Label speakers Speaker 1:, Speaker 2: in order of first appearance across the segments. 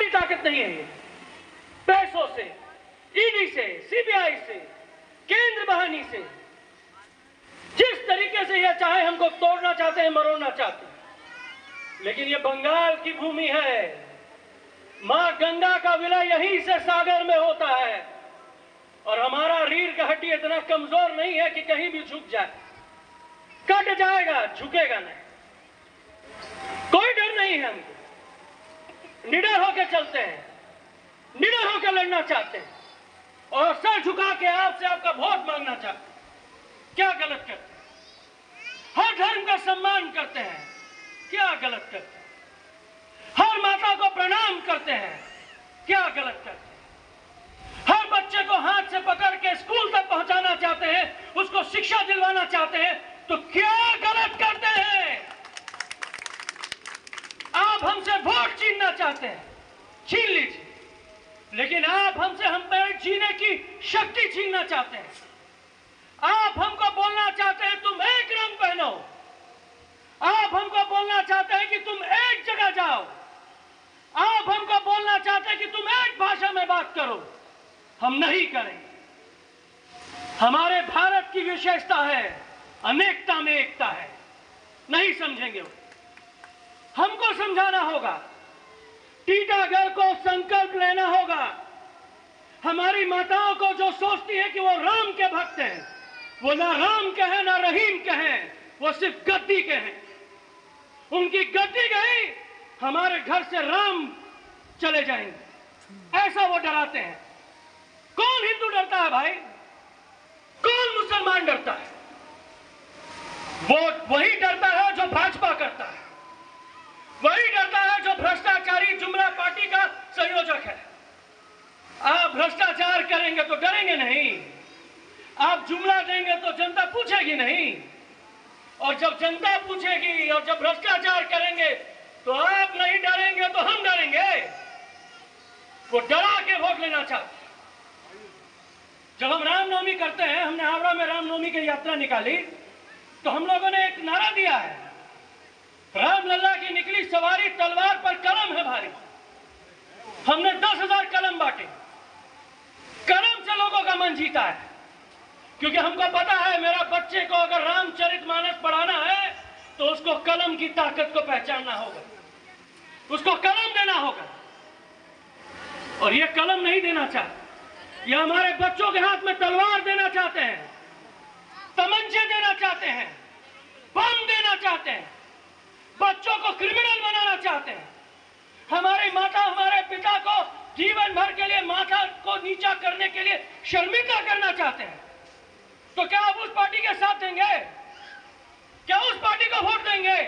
Speaker 1: मेरी ताकत नहीं है। ये पैसों से, ईडी से, सीबीआई से, केंद्र बहानी से, जिस तरीके से ये चाहे हमको तोड़ना चाहते हैं, मरोड़ना चाहते हैं। लेकिन ये बंगाल की भूमि है। मां गंगा का विलय यहीं से सागर में होता है। और हमारा रीढ़ का हड्डी इतना कमजोर नहीं है कि कहीं भी झुक जाए। कट जाएगा, झुकेगा नहीं। कोई डर नहीं है हमको। निडर होकर चलते हैं, निडर होकर लड़ना चाहते हैं और सर झुका के आपसे आपका वोट मांगना चाहते हैं। क्या गलत करते हैं? हर धर्म का सम्मान करते हैं, क्या गलत करते हैं? हर माता को प्रणाम करते हैं, क्या गलत करते हैं? हर बच्चे को हाथ से पकड़ के स्कूल तक पहुंचाना चाहते हैं, उसको शिक्षा दिलवाना चाहते हैं, तो क्या गलत करते हैं? आप हमसे वोट छीनना चाहते हैं, छीन लीजिए। लेकिन आप हमसे हम पर जीने की शक्ति छीनना चाहते हैं। आप हमको बोलना चाहते हैं तुम एक रंग पहनो। आप हमको बोलना चाहते हैं कि तुम एक जगह जाओ। आप हमको बोलना चाहते हैं कि तुम एक भाषा में बात करो। हम नहीं करेंगे। हमारे भारत की विशेषता है, अनेकता में एकता है। नहीं समझेंगे वो। हमको समझाना होगा। टीटागढ़ को संकल्प लेना होगा। हमारी माताओं को जो सोचती है कि वो राम के भक्त हैं, वो ना राम के हैं ना रहीम के हैं, वो सिर्फ गद्दी के हैं। उनकी गद्दी गई, हमारे घर से राम चले जाएंगे, ऐसा वो डराते हैं। कौन हिंदू डरता है भाई? कौन मुसलमान डरता है? वो वही डरता है जो भाजपा करता है। वही डरता है जो भ्रष्टाचारी जुमला पार्टी का संयोजक है। आप भ्रष्टाचार करेंगे तो डरेंगे नहीं। आप जुमला देंगे तो जनता पूछेगी नहीं। और जब जनता पूछेगी और जब भ्रष्टाचार करेंगे तो आप नहीं डरेंगे तो हम डरेंगे। वो डरा के वोट लेना चाहते। जब हम रामनवमी करते हैं, हमने हावड़ा में रामनवमी की यात्रा निकाली, तो हम लोगों ने एक नारा दिया है, रामलला की निकली सवारी तलवार पर कलम है भारी। हमने 10,000 कलम बांटे। कलम से लोगों का मन जीता है, क्योंकि हमको पता है मेरा बच्चे को अगर रामचरितमानस पढ़ाना है तो उसको कलम की ताकत को पहचानना होगा, उसको कलम देना होगा। और ये कलम नहीं देना चाहते, ये हमारे बच्चों के हाथ में तलवार देना चाहते हैं, तमंचे देना चाहते हैं, बम देना चाहते हैं, बच्चों को क्रिमिनल बनाना चाहते हैं। हमारी माता हमारे पिता को जीवन भर के लिए माथा को नीचा करने के लिए शर्मिंदा करना चाहते हैं। तो क्या आप उस पार्टी के साथ देंगे? क्या उस पार्टी को वोट देंगे?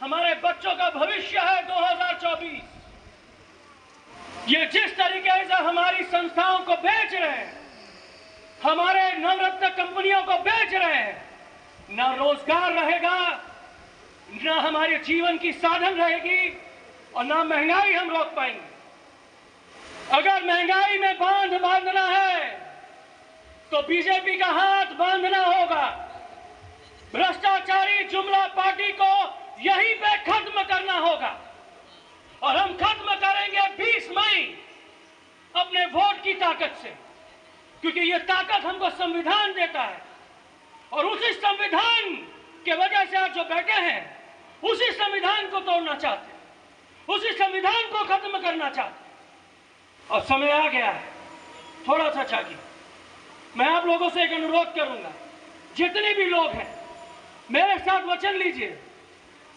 Speaker 1: हमारे बच्चों का भविष्य है 2024। ये जिस तरीके से हमारी संस्थाओं को बेच रहे हैं, हमारे नवरत्न कंपनियों को बेच रहे हैं, ना रोजगार रहेगा, ना हमारे जीवन की साधन रहेगी और ना महंगाई हम रोक पाएंगे। अगर महंगाई में बांध बांधना है तो बीजेपी का हाथ बांधना होगा। भ्रष्टाचारी जुमला पार्टी को यहीं पे खत्म करना होगा और हम खत्म करेंगे 20 मई अपने वोट की ताकत से, क्योंकि ये ताकत हमको संविधान देता है। और उसी संविधान के वजह से आज जो बैठे हैं, उसी संविधान को तोड़ना चाहते हैं, उसी संविधान को खत्म करना चाहते हैं। और समय आ गया है, थोड़ा सा चाहिए। मैं आप लोगों से एक अनुरोध करूंगा, जितने भी लोग हैं मेरे साथ वचन लीजिए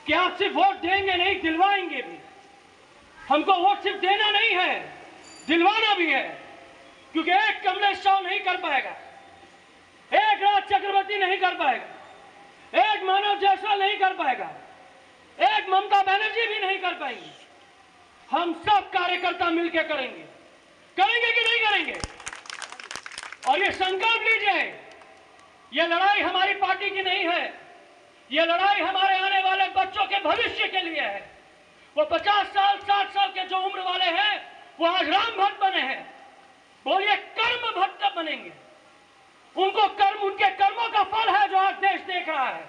Speaker 1: कि आप सिर्फ वोट देंगे नहीं, दिलवाएंगे भी। हमको वोट सिर्फ देना नहीं है, दिलवाना भी है, क्योंकि एक कमलेश साव नहीं कर पाएगा, एक राज चक्रवर्ती नहीं कर पाएगा, एक मानव जायसवाल नहीं कर पाएगा, एक ममता बनर्जी भी नहीं कर पाएंगे। हम सब कार्यकर्ता मिलकर करेंगे। करेंगे कि नहीं करेंगे? और ये संकल्प लीजिए, ये लड़ाई हमारी पार्टी की नहीं है, ये लड़ाई हमारे आने वाले बच्चों के भविष्य के लिए है। वो 50 साल 60 साल के जो उम्र वाले हैं वो आज राम भक्त बने हैं, बोलिए कर्म भक्त बनेंगे। उनको कर्म, उनके कर्मों का फल है जो आज देश देख रहा है।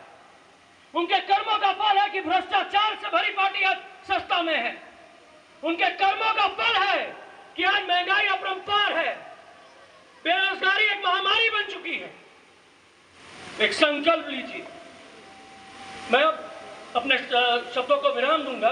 Speaker 1: उनके कर्मों का फल है कि भ्रष्टाचार से भरी पार्टी आज सत्ता में है। उनके कर्मों का फल है कि आज महंगाई अपरंपार है, बेरोजगारी एक महामारी बन चुकी है। एक संकल्प लीजिए। मैं अब अपने शब्दों को विराम दूंगा।